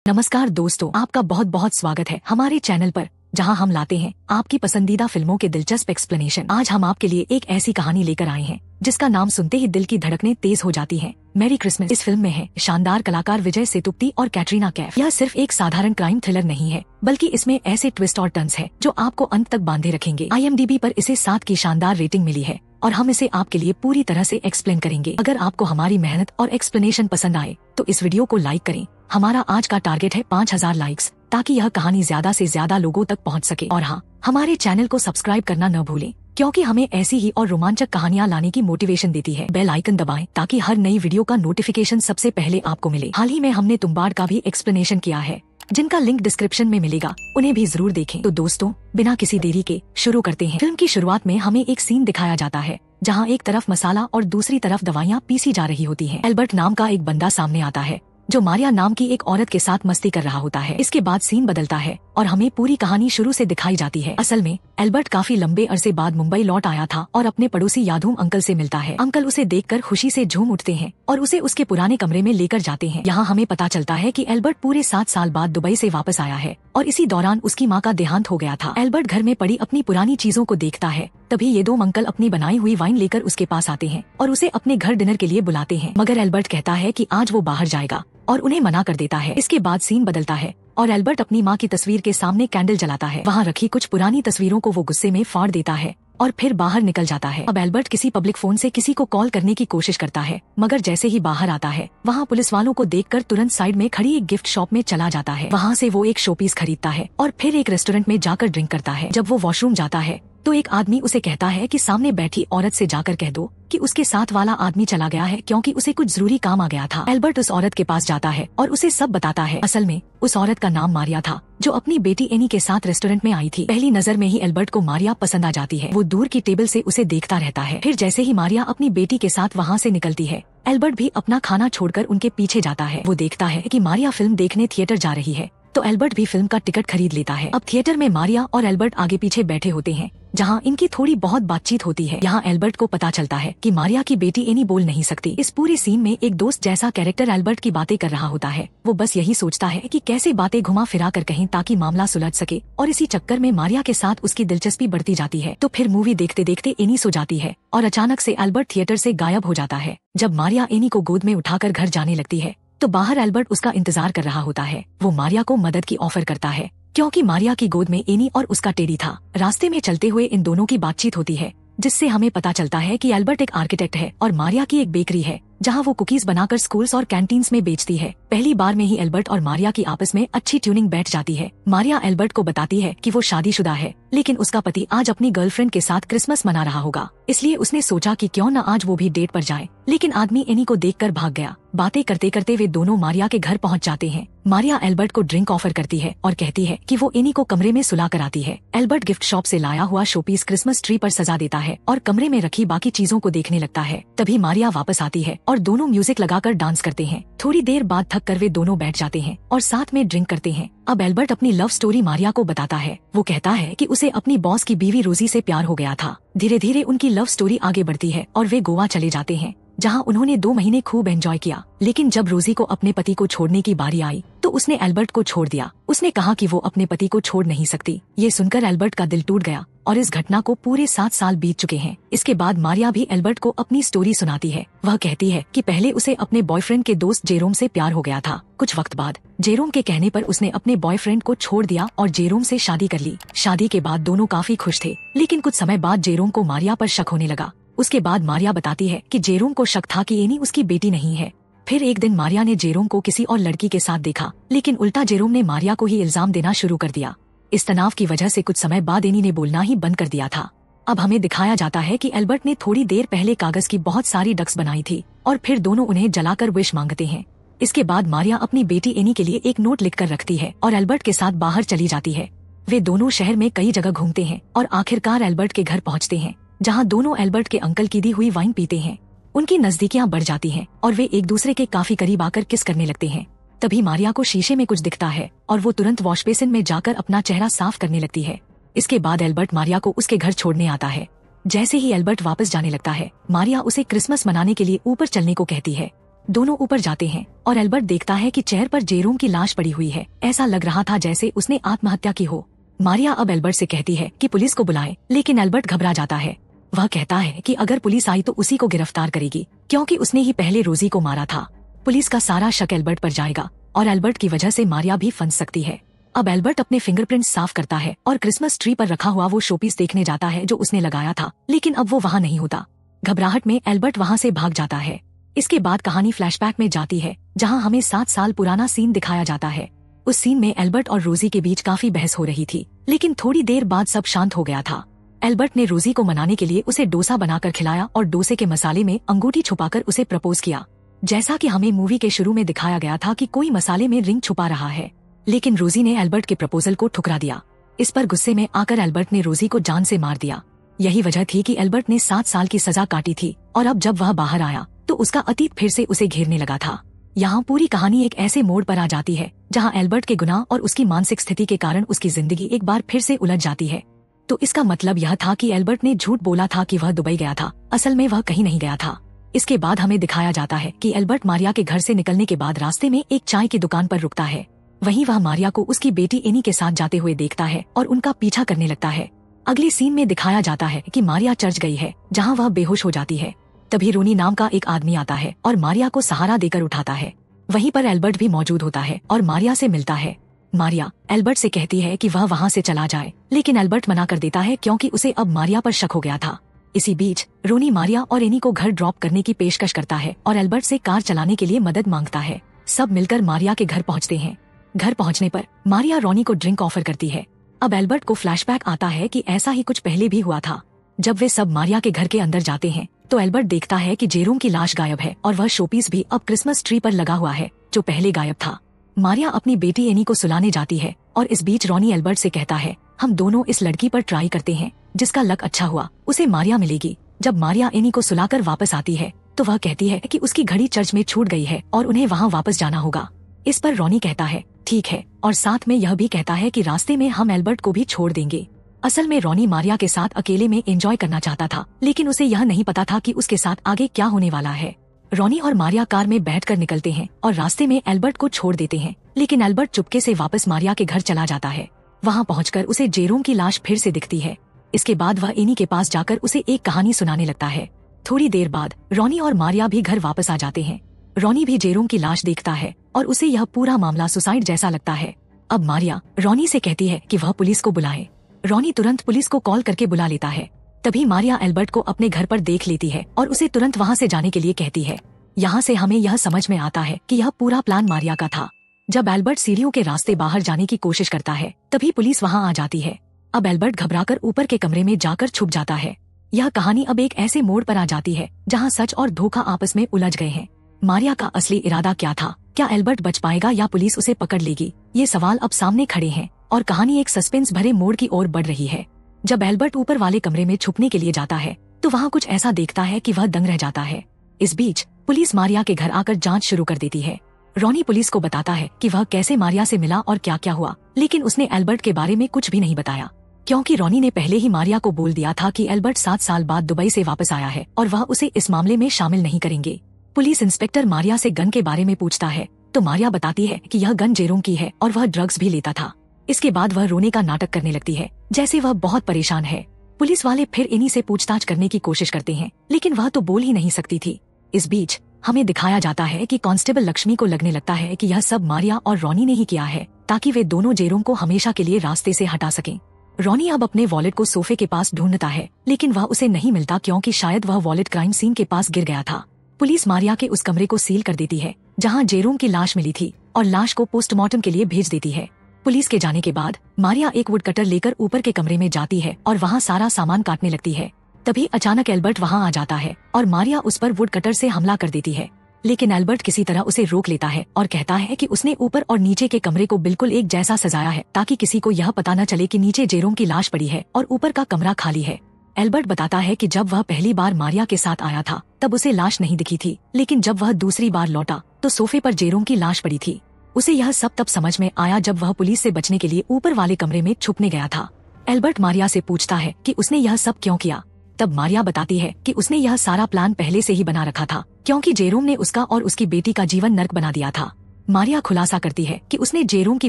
नमस्कार दोस्तों, आपका बहुत बहुत स्वागत है हमारे चैनल पर, जहां हम लाते हैं आपकी पसंदीदा फिल्मों के दिलचस्प एक्सप्लेनेशन। आज हम आपके लिए एक ऐसी कहानी लेकर आए हैं जिसका नाम सुनते ही दिल की धड़कनें तेज हो जाती हैं। Merry Christmas. इस फिल्म में है शानदार कलाकार विजय सेतुपति और कैटरीना कैफ। यह सिर्फ एक साधारण क्राइम थ्रिलर नहीं है, बल्कि इसमें ऐसे ट्विस्ट और टर्न्स है जो आपको अंत तक बांधे रखेंगे। IMDb पर इसे 7 की शानदार रेटिंग मिली है और हम इसे आपके लिए पूरी तरह से एक्सप्लेन करेंगे। अगर आपको हमारी मेहनत और एक्सप्लेनेशन पसंद आए तो इस वीडियो को लाइक करें। हमारा आज का टारगेट है 5000 लाइक्स, ताकि यह कहानी ज्यादा से ज्यादा लोगों तक पहुंच सके। और हाँ, हमारे चैनल को सब्सक्राइब करना न भूलें, क्योंकि हमें ऐसी ही और रोमांचक कहानियां लाने की मोटिवेशन देती है। बेल आइकन दबाएं ताकि हर नई वीडियो का नोटिफिकेशन सबसे पहले आपको मिले। हाल ही में हमने तुम्बाड़ का भी एक्सप्लेनेशन किया है, जिनका लिंक डिस्क्रिप्शन में मिलेगा, उन्हें भी जरूर देखें। तो दोस्तों, बिना किसी देरी के शुरू करते हैं। फिल्म की शुरुआत में हमें एक सीन दिखाया जाता है जहां एक तरफ मसाला और दूसरी तरफ दवाइयां पीसी जा रही होती हैं। एल्बर्ट नाम का एक बंदा सामने आता है जो मारिया नाम की एक औरत के साथ मस्ती कर रहा होता है। इसके बाद सीन बदलता है और हमें पूरी कहानी शुरू से दिखाई जाती है। असल में एल्बर्ट काफी लंबे अरसे बाद मुंबई लौट आया था और अपने पड़ोसी यादूम अंकल से मिलता है। अंकल उसे देखकर खुशी से झूम उठते हैं और उसे उसके पुराने कमरे में लेकर जाते हैं। यहाँ हमें पता चलता है कि एल्बर्ट पूरे 7 साल बाद दुबई से वापस आया है और इसी दौरान उसकी माँ का देहांत हो गया था। एल्बर्ट घर में पड़ी अपनी पुरानी चीजों को देखता है। तभी ये दो अंकल अपनी बनाई हुई वाइन लेकर उसके पास आते हैं और उसे अपने घर डिनर के लिए बुलाते हैं, मगर एल्बर्ट कहता है कि आज वो बाहर जाएगा और उन्हें मना कर देता है। इसके बाद सीन बदलता है और एल्बर्ट अपनी माँ की तस्वीर के सामने कैंडल जलाता है। वहाँ रखी कुछ पुरानी तस्वीरों को वो गुस्से में फाड़ देता है और फिर बाहर निकल जाता है। अब एल्बर्ट किसी पब्लिक फोन से किसी को कॉल करने की कोशिश करता है, मगर जैसे ही बाहर आता है वहाँ पुलिस वालों को देखकर तुरंत साइड में खड़ी एक गिफ्ट शॉप में चला जाता है। वहाँ से वो एक शोपीस खरीदता है और फिर एक रेस्टोरेंट में जाकर ड्रिंक करता है। जब वो वॉशरूम जाता है तो एक आदमी उसे कहता है कि सामने बैठी औरत से जाकर कह दो कि उसके साथ वाला आदमी चला गया है क्योंकि उसे कुछ जरूरी काम आ गया था। एल्बर्ट उस औरत के पास जाता है और उसे सब बताता है। असल में उस औरत का नाम मारिया था, जो अपनी बेटी एनी के साथ रेस्टोरेंट में आई थी। पहली नजर में ही एल्बर्ट को मारिया पसंद आ जाती है। वो दूर की टेबल से उसे देखता रहता है। फिर जैसे ही मारिया अपनी बेटी के साथ वहाँ से निकलती है, एल्बर्ट भी अपना खाना छोड़कर उनके पीछे जाता है। वो देखता है कि मारिया फिल्म देखने थिएटर जा रही है, तो एल्बर्ट भी फिल्म का टिकट खरीद लेता है। अब थिएटर में मारिया और एल्बर्ट आगे पीछे बैठे होते हैं, जहां इनकी थोड़ी बहुत बातचीत होती है। यहाँ एल्बर्ट को पता चलता है कि मारिया की बेटी एनी बोल नहीं सकती। इस पूरी सीन में एक दोस्त जैसा कैरेक्टर एल्बर्ट की बातें कर रहा होता है। वो बस यही सोचता है कि कैसे बातें घुमा फिरा कर कहें ताकि मामला सुलझ सके, और इसी चक्कर में मारिया के साथ उसकी दिलचस्पी बढ़ती जाती है। तो फिर मूवी देखते देखते एनी सो जाती है और अचानक से एल्बर्ट थिएटर से गायब हो जाता है। जब मारिया एनी को गोद में उठाकर घर जाने लगती है तो बाहर एल्बर्ट उसका इंतजार कर रहा होता है। वो मारिया को मदद की ऑफर करता है क्योंकि मारिया की गोद में एनी और उसका टेडी था। रास्ते में चलते हुए इन दोनों की बातचीत होती है, जिससे हमें पता चलता है कि एल्बर्ट एक आर्किटेक्ट है और मारिया की एक बेकरी है जहां वो कुकीज बनाकर स्कूल्स और कैंटीन्स में बेचती है। पहली बार में ही एल्बर्ट और मारिया की आपस में अच्छी ट्यूनिंग बैठ जाती है। मारिया एल्बर्ट को बताती है कि वो शादीशुदा है, लेकिन उसका पति आज अपनी गर्लफ्रेंड के साथ क्रिसमस मना रहा होगा, इसलिए उसने सोचा कि क्यों न आज वो भी डेट पर जाए। लेकिन आदमी एनी को देखकर भाग गया। बातें करते करते वे दोनों मारिया के घर पहुंच जाते हैं। मारिया एल्बर्ट को ड्रिंक ऑफर करती है और कहती है कि वो एनी को कमरे में सुला कर आती है। एल्बर्ट गिफ्ट शॉप से लाया हुआ शोपीस क्रिसमस ट्री पर सजा देता है और कमरे में रखी बाकी चीजों को देखने लगता है। तभी मारिया वापस आती है और दोनों म्यूजिक लगाकर डांस करते हैं। थोड़ी देर बाद थक कर वे दोनों बैठ जाते हैं और साथ में ड्रिंक करते हैं। अब एल्बर्ट अपनी लव स्टोरी मारिया को बताता है। वो कहता है कि उसे अपनी बॉस की बीवी रोजी से प्यार हो गया था। धीरे धीरे उनकी लव स्टोरी आगे बढ़ती है और वे गोवा चले जाते हैं, जहां उन्होंने 2 महीने खूब एंजॉय किया। लेकिन जब रोजी को अपने पति को छोड़ने की बारी आई तो उसने एल्बर्ट को छोड़ दिया। उसने कहा कि वो अपने पति को छोड़ नहीं सकती। ये सुनकर एल्बर्ट का दिल टूट गया और इस घटना को पूरे 7 साल बीत चुके हैं। इसके बाद मारिया भी एल्बर्ट को अपनी स्टोरी सुनाती है। वह कहती है कि पहले उसे अपने बॉयफ्रेंड के दोस्त जेरोम से प्यार हो गया था। कुछ वक्त बाद जेरोम के कहने पर उसने अपने बॉयफ्रेंड को छोड़ दिया और जेरोम से शादी कर ली। शादी के बाद दोनों काफी खुश थे, लेकिन कुछ समय बाद जेरोम को मारिया पर शक होने लगा। उसके बाद मारिया बताती है कि जेरोम को शक था कि एनी उसकी बेटी नहीं है। फिर एक दिन मारिया ने जेरोम को किसी और लड़की के साथ देखा, लेकिन उल्टा जेरोम ने मारिया को ही इल्जाम देना शुरू कर दिया। इस तनाव की वजह से कुछ समय बाद एनी ने बोलना ही बंद कर दिया था। अब हमें दिखाया जाता है कि एल्बर्ट ने थोड़ी देर पहले कागज की बहुत सारी डक्स बनाई थी और फिर दोनों उन्हें जलाकर विश मांगते हैं। इसके बाद मारिया अपनी बेटी एनी के लिए एक नोट लिखकर रखती है और एल्बर्ट के साथ बाहर चली जाती है। वे दोनों शहर में कई जगह घूमते हैं और आखिरकार एल्बर्ट के घर पहुँचते हैं, जहाँ दोनों एल्बर्ट के अंकल की दी हुई वाइन पीते हैं। उनकी नजदीकियां बढ़ जाती हैं और वे एक दूसरे के काफी करीब आकर किस करने लगते हैं। तभी मारिया को शीशे में कुछ दिखता है और वो तुरंत वॉश बेसिन में जाकर अपना चेहरा साफ करने लगती है। इसके बाद एल्बर्ट मारिया को उसके घर छोड़ने आता है। जैसे ही एल्बर्ट वापस जाने लगता है, मारिया उसे क्रिसमस मनाने के लिए ऊपर चलने को कहती है। दोनों ऊपर जाते हैं और एल्बर्ट देखता है कि चेयर पर जेरोम की लाश पड़ी हुई है। ऐसा लग रहा था जैसे उसने आत्महत्या की हो। मारिया अब एल्बर्ट से कहती है कि पुलिस को बुलाए, लेकिन एल्बर्ट घबरा जाता है। वह कहता है कि अगर पुलिस आई तो उसी को गिरफ्तार करेगी, क्योंकि उसने ही पहले रोजी को मारा था। पुलिस का सारा शक एल्बर्ट पर जाएगा और एल्बर्ट की वजह से मारिया भी फंस सकती है। अब एल्बर्ट अपने फिंगरप्रिंट्स साफ करता है और क्रिसमस ट्री पर रखा हुआ वो शोपीस देखने जाता है जो उसने लगाया था, लेकिन अब वो वहाँ नहीं होता। घबराहट में एल्बर्ट वहाँ से भाग जाता है। इसके बाद कहानी फ्लैशबैक में जाती है, जहाँ हमें 7 साल पुराना सीन दिखाया जाता है। उस सीन में एल्बर्ट और रोजी के बीच काफी बहस हो रही थी, लेकिन थोड़ी देर बाद सब शांत हो गया था। एल्बर्ट ने रोजी को मनाने के लिए उसे डोसा बनाकर खिलाया और डोसे के मसाले में अंगूठी छुपाकर उसे प्रपोज किया। जैसा कि हमें मूवी के शुरू में दिखाया गया था कि कोई मसाले में रिंग छुपा रहा है, लेकिन रोजी ने एल्बर्ट के प्रपोजल को ठुकरा दिया। इस पर गुस्से में आकर एल्बर्ट ने रोजी को जान से मार दिया। यही वजह थी कि एल्बर्ट ने 7 साल की सजा काटी थी और अब जब वह बाहर आया तो उसका अतीत फिर से उसे घेरने लगा था। यहाँ पूरी कहानी एक ऐसे मोड़ पर आ जाती है जहाँ एल्बर्ट के गुनाह और उसकी मानसिक स्थिति के कारण उसकी जिंदगी एक बार फिर से उलझ जाती है। तो इसका मतलब यह था कि एल्बर्ट ने झूठ बोला था कि वह दुबई गया था, असल में वह कहीं नहीं गया था। इसके बाद हमें दिखाया जाता है कि एल्बर्ट मारिया के घर से निकलने के बाद रास्ते में एक चाय की दुकान पर रुकता है। वहीं वह मारिया को उसकी बेटी एनी के साथ जाते हुए देखता है और उनका पीछा करने लगता है। अगले सीन में दिखाया जाता है कि मारिया चर्च गई है, जहाँ वह बेहोश हो जाती है। तभी रोनी नाम का एक आदमी आता है और मारिया को सहारा देकर उठाता है। वहीं पर एल्बर्ट भी मौजूद होता है और मारिया से मिलता है। मारिया एल्बर्ट से कहती है कि वह वहाँ से चला जाए, लेकिन एल्बर्ट मना कर देता है क्योंकि उसे अब मारिया पर शक हो गया था। इसी बीच रोनी मारिया और एनी को घर ड्रॉप करने की पेशकश करता है और एल्बर्ट से कार चलाने के लिए मदद मांगता है। सब मिलकर मारिया के घर पहुँचते हैं। घर पहुँचने पर मारिया रोनी को ड्रिंक ऑफर करती है। अब एल्बर्ट को फ्लैशबैक आता है कि ऐसा ही कुछ पहले भी हुआ था। जब वे सब मारिया के घर के अंदर जाते हैं तो एल्बर्ट देखता है कि जेरोम की लाश गायब है और वह शोपीस भी अब क्रिसमस ट्री पर लगा हुआ है जो पहले गायब था। मारिया अपनी बेटी एनी को सुलाने जाती है और इस बीच रोनी एल्बर्ट से कहता है, हम दोनों इस लड़की पर ट्राई करते हैं, जिसका लक अच्छा हुआ उसे मारिया मिलेगी। जब मारिया एनी को सुलाकर वापस आती है तो वह कहती है कि उसकी घड़ी चर्च में छूट गई है और उन्हें वहाँ वापस जाना होगा। इस पर रोनी कहता है ठीक है, और साथ में यह भी कहता है कि रास्ते में हम एल्बर्ट को भी छोड़ देंगे। असल में रोनी मारिया के साथ अकेले में एंजॉय करना चाहता था, लेकिन उसे यह नहीं पता था कि उसके साथ आगे क्या होने वाला है। रोनी और मारिया कार में बैठकर निकलते हैं और रास्ते में एल्बर्ट को छोड़ देते हैं, लेकिन एल्बर्ट चुपके से वापस मारिया के घर चला जाता है। वहाँ पहुंचकर उसे जेरोम की लाश फिर से दिखती है। इसके बाद वह एनी के पास जाकर उसे एक कहानी सुनाने लगता है। थोड़ी देर बाद रोनी और मारिया भी घर वापस आ जाते हैं। रोनी भी जेरोम की लाश देखता है और उसे यह पूरा मामला सुसाइड जैसा लगता है। अब मारिया रोनी से कहती है कि वह पुलिस को बुलाए। रोनी तुरंत पुलिस को कॉल करके बुला लेता है। तभी मारिया एल्बर्ट को अपने घर पर देख लेती है और उसे तुरंत वहाँ से जाने के लिए कहती है। यहाँ से हमें यह समझ में आता है कि यह पूरा प्लान मारिया का था। जब एल्बर्ट सीढ़ियों के रास्ते बाहर जाने की कोशिश करता है तभी पुलिस वहाँ आ जाती है। अब एल्बर्ट घबराकर ऊपर के कमरे में जाकर छुप जाता है। यह कहानी अब एक ऐसे मोड़ पर आ जाती है जहाँ सच और धोखा आपस में उलझ गए हैं। मारिया का असली इरादा क्या था? क्या एल्बर्ट बच पाएगा या पुलिस उसे पकड़ लेगी? ये सवाल अब सामने खड़े हैं और कहानी एक सस्पेंस भरे मोड़ की ओर बढ़ रही है। जब एल्बर्ट ऊपर वाले कमरे में छुपने के लिए जाता है तो वहाँ कुछ ऐसा देखता है कि वह दंग रह जाता है। इस बीच पुलिस मारिया के घर आकर जांच शुरू कर देती है। रोनी पुलिस को बताता है कि वह कैसे मारिया से मिला और क्या क्या हुआ, लेकिन उसने एल्बर्ट के बारे में कुछ भी नहीं बताया, क्योंकि रोनी ने पहले ही मारिया को बोल दिया था कि एल्बर्ट 7 साल बाद दुबई से वापस आया है और वह उसे इस मामले में शामिल नहीं करेंगे। पुलिस इंस्पेक्टर मारिया से गन के बारे में पूछता है तो मारिया बताती है कि यह गन जेरोम की है और वह ड्रग्स भी लेता था। इसके बाद वह रोने का नाटक करने लगती है जैसे वह बहुत परेशान है। पुलिस वाले फिर इन्हीं से पूछताछ करने की कोशिश करते हैं, लेकिन वह तो बोल ही नहीं सकती थी। इस बीच हमें दिखाया जाता है कि कांस्टेबल लक्ष्मी को लगने लगता है कि यह सब मारिया और रोनी ने ही किया है, ताकि वे दोनों जेरोम को हमेशा के लिए रास्ते से हटा सकें। रोनी अब अपने वॉलेट को सोफे के पास ढूंढता है, लेकिन वह उसे नहीं मिलता क्योंकि शायद वह वॉलेट क्राइम सीन के पास गिर गया था। पुलिस मारिया के उस कमरे को सील कर देती है जहां जेरोम की लाश मिली थी और लाश को पोस्टमार्टम के लिए भेज देती है। पुलिस के जाने के बाद मारिया एक वुड कटर लेकर ऊपर के कमरे में जाती है और वहां सारा सामान काटने लगती है। तभी अचानक एल्बर्ट वहां आ जाता है और मारिया उस पर वुड कटर से हमला कर देती है, लेकिन एल्बर्ट किसी तरह उसे रोक लेता है और कहता है कि उसने ऊपर और नीचे के कमरे को बिल्कुल एक जैसा सजाया है ताकि किसी को यह पता न चले कि नीचे जेरोम की लाश पड़ी है और ऊपर का कमरा खाली है। एल्बर्ट बताता है कि जब वह पहली बार मारिया के साथ आया था तब उसे लाश नहीं दिखी थी, लेकिन जब वह दूसरी बार लौटा तो सोफे पर जेरोम की लाश पड़ी थी। उसे यह सब तब समझ में आया जब वह पुलिस से बचने के लिए ऊपर वाले कमरे में छुपने गया था। एल्बर्ट मारिया से पूछता है कि उसने यह सब क्यों किया। तब मारिया बताती है कि उसने यह सारा प्लान पहले से ही बना रखा था, क्योंकि जेरोम ने उसका और उसकी बेटी का जीवन नर्क बना दिया था। मारिया खुलासा करती है कि उसने जेरोम की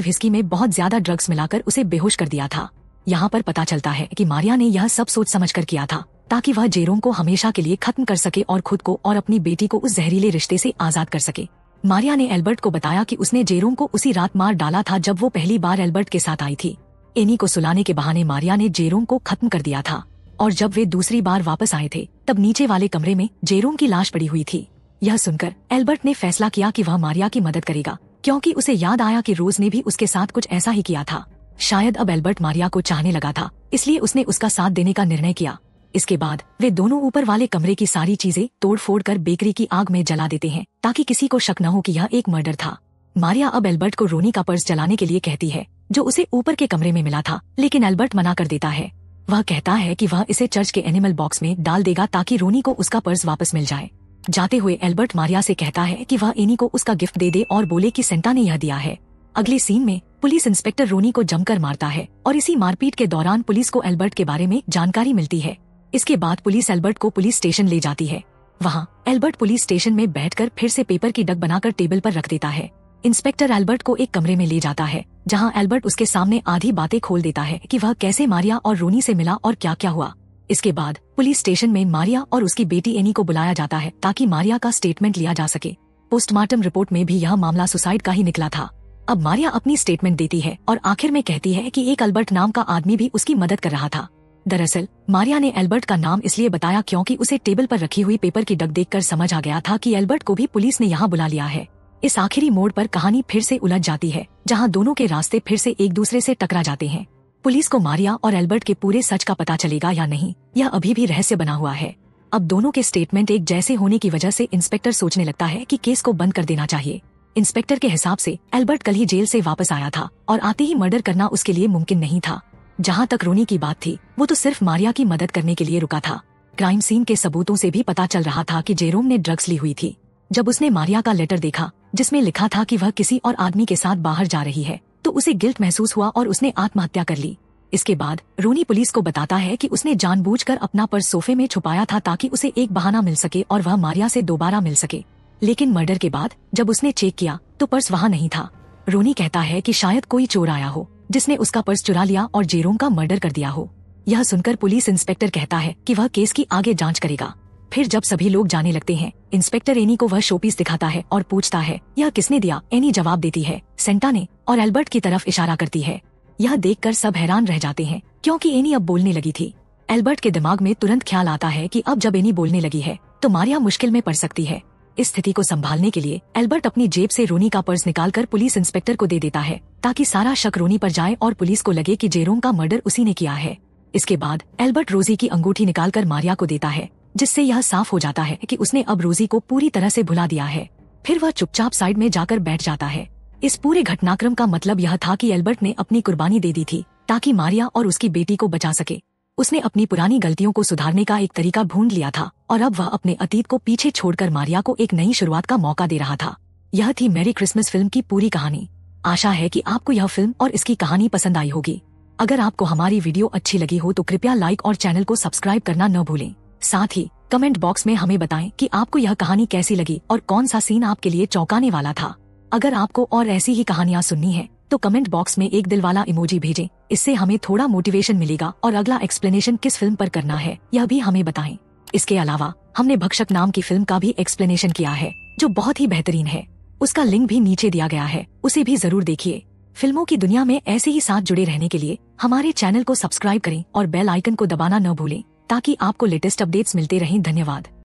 व्हिस्की में बहुत ज्यादा ड्रग्स मिलाकर उसे बेहोश कर दिया था। यहाँ पर पता चलता है कि मारिया ने यह सब सोच समझ कर किया था, ताकि वह जेरोम को हमेशा के लिए खत्म कर सके और खुद को और अपनी बेटी को उस जहरीले रिश्ते से आजाद कर सके। मारिया ने एल्बर्ट को बताया कि उसने जेरोम को उसी रात मार डाला था जब वो पहली बार एल्बर्ट के साथ आई थी। एनी को सुलाने के बहाने मारिया ने जेरोम को खत्म कर दिया था, और जब वे दूसरी बार वापस आए थे तब नीचे वाले कमरे में जेरोम की लाश पड़ी हुई थी। यह सुनकर एल्बर्ट ने फैसला किया कि वह मारिया की मदद करेगा, क्योंकि उसे याद आया कि रोज ने भी उसके साथ कुछ ऐसा ही किया था। शायद अब एल्बर्ट मारिया को चाहने लगा था, इसलिए उसने उसका साथ देने का निर्णय किया। इसके बाद वे दोनों ऊपर वाले कमरे की सारी चीजें तोड़-फोड़ कर बेकरी की आग में जला देते हैं, ताकि किसी को शक न हो कि यह एक मर्डर था। मारिया अब एल्बर्ट को रोनी का पर्स जलाने के लिए कहती है, जो उसे ऊपर के कमरे में मिला था, लेकिन एल्बर्ट मना कर देता है। वह कहता है कि वह इसे चर्च के एनिमल बॉक्स में डाल देगा ताकि रोनी को उसका पर्स वापस मिल जाए। जाते हुए एल्बर्ट मारिया से कहता है कि वह एनी को उसका गिफ्ट दे दे और बोले कि सेंटा ने यह दिया है। अगले सीन में पुलिस इंस्पेक्टर रोनी को जमकर मारता है, और इसी मारपीट के दौरान पुलिस को एल्बर्ट के बारे में जानकारी मिलती है। इसके बाद पुलिस एल्बर्ट को पुलिस स्टेशन ले जाती है। वहाँ एल्बर्ट पुलिस स्टेशन में बैठकर फिर से पेपर की डग बनाकर टेबल पर रख देता है। इंस्पेक्टर एल्बर्ट को एक कमरे में ले जाता है, जहाँ एल्बर्ट उसके सामने आधी बातें खोल देता है कि वह कैसे मारिया और रोनी से मिला और क्या क्या हुआ। इसके बाद पुलिस स्टेशन में मारिया और उसकी बेटी एनी को बुलाया जाता है, ताकि मारिया का स्टेटमेंट लिया जा सके। पोस्टमार्टम रिपोर्ट में भी यह मामला सुसाइड का ही निकला था। अब मारिया अपनी स्टेटमेंट देती है और आखिर में कहती है कि एक एल्बर्ट नाम का आदमी भी उसकी मदद कर रहा था। दरअसल मारिया ने एल्बर्ट का नाम इसलिए बताया क्योंकि उसे टेबल पर रखी हुई पेपर की डग देखकर समझ आ गया था कि एल्बर्ट को भी पुलिस ने यहाँ बुला लिया है। इस आखिरी मोड़ पर कहानी फिर से उलझ जाती है, जहाँ दोनों के रास्ते फिर से एक दूसरे से टकरा जाते हैं। पुलिस को मारिया और एल्बर्ट के पूरे सच का पता चलेगा या नहीं, यह अभी भी रहस्य बना हुआ है। अब दोनों के स्टेटमेंट एक जैसे होने की वजह से इंस्पेक्टर सोचने लगता है कि केस को बंद कर देना चाहिए। इंस्पेक्टर के हिसाब से एल्बर्ट कल ही जेल से वापस आया था और आते ही मर्डर करना उसके लिए मुमकिन नहीं था। जहाँ तक रोनी की बात थी, वो तो सिर्फ मारिया की मदद करने के लिए रुका था। क्राइम सीन के सबूतों से भी पता चल रहा था कि जेरोम ने ड्रग्स ली हुई थी। जब उसने मारिया का लेटर देखा जिसमें लिखा था कि वह किसी और आदमी के साथ बाहर जा रही है, तो उसे गिल्ट महसूस हुआ और उसने आत्महत्या कर ली। इसके बाद रोनी पुलिस को बताता है कि उसने जानबूझकर अपना पर्स सोफे में छुपाया था ताकि उसे एक बहाना मिल सके और वह मारिया से दोबारा मिल सके। लेकिन मर्डर के बाद जब उसने चेक किया तो पर्स वहाँ नहीं था। रोनी कहता है कि शायद कोई चोर आया हो जिसने उसका पर्स चुरा लिया और जेरोम का मर्डर कर दिया हो। यह सुनकर पुलिस इंस्पेक्टर कहता है कि वह केस की आगे जांच करेगा। फिर जब सभी लोग जाने लगते हैं, इंस्पेक्टर एनी को वह शोपीस दिखाता है और पूछता है यह किसने दिया। एनी जवाब देती है सेंटा ने, और एल्बर्ट की तरफ इशारा करती है। यह देखकर सब हैरान रह जाते हैं, क्योंकि एनी अब बोलने लगी थी। एल्बर्ट के दिमाग में तुरंत ख्याल आता है कि अब जब एनी बोलने लगी है तो मारिया मुश्किल में पड़ सकती है। इस स्थिति को संभालने के लिए एल्बर्ट अपनी जेब से रोनी का पर्स निकालकर पुलिस इंस्पेक्टर को दे देता है, ताकि सारा शक रोनी पर जाए और पुलिस को लगे कि जेरोम का मर्डर उसी ने किया है। इसके बाद एल्बर्ट रोजी की अंगूठी निकालकर मारिया को देता है, जिससे यह साफ हो जाता है कि उसने अब रोजी को पूरी तरह से भुला दिया है। फिर वह चुपचाप साइड में जाकर बैठ जाता है। इस पूरे घटनाक्रम का मतलब यह था कि एल्बर्ट ने अपनी कुर्बानी दे दी थी ताकि मारिया और उसकी बेटी को बचा सके। उसने अपनी पुरानी गलतियों को सुधारने का एक तरीका ढूंढ लिया था और अब वह अपने अतीत को पीछे छोड़कर मारिया को एक नई शुरुआत का मौका दे रहा था। यह थी मैरी क्रिसमस फिल्म की पूरी कहानी। आशा है कि आपको यह फिल्म और इसकी कहानी पसंद आई होगी। अगर आपको हमारी वीडियो अच्छी लगी हो तो कृपया लाइक और चैनल को सब्सक्राइब करना न भूलें। साथ ही कमेंट बॉक्स में हमें बताएं कि आपको यह कहानी कैसी लगी और कौन सा सीन आपके लिए चौंकाने वाला था। अगर आपको और ऐसी ही कहानियाँ सुननी है तो कमेंट बॉक्स में एक दिल वाला इमोजी भेजें। इससे हमें थोड़ा मोटिवेशन मिलेगा और अगला एक्सप्लेनेशन किस फिल्म पर करना है यह भी हमें बताएं। इसके अलावा हमने भक्षक नाम की फिल्म का भी एक्सप्लेनेशन किया है, जो बहुत ही बेहतरीन है। उसका लिंक भी नीचे दिया गया है, उसे भी जरूर देखिए। फिल्मों की दुनिया में ऐसे ही साथ जुड़े रहने के लिए हमारे चैनल को सब्सक्राइब करें और बेल आइकन को दबाना न भूलें, ताकि आपको लेटेस्ट अपडेट्स मिलते रहें। धन्यवाद।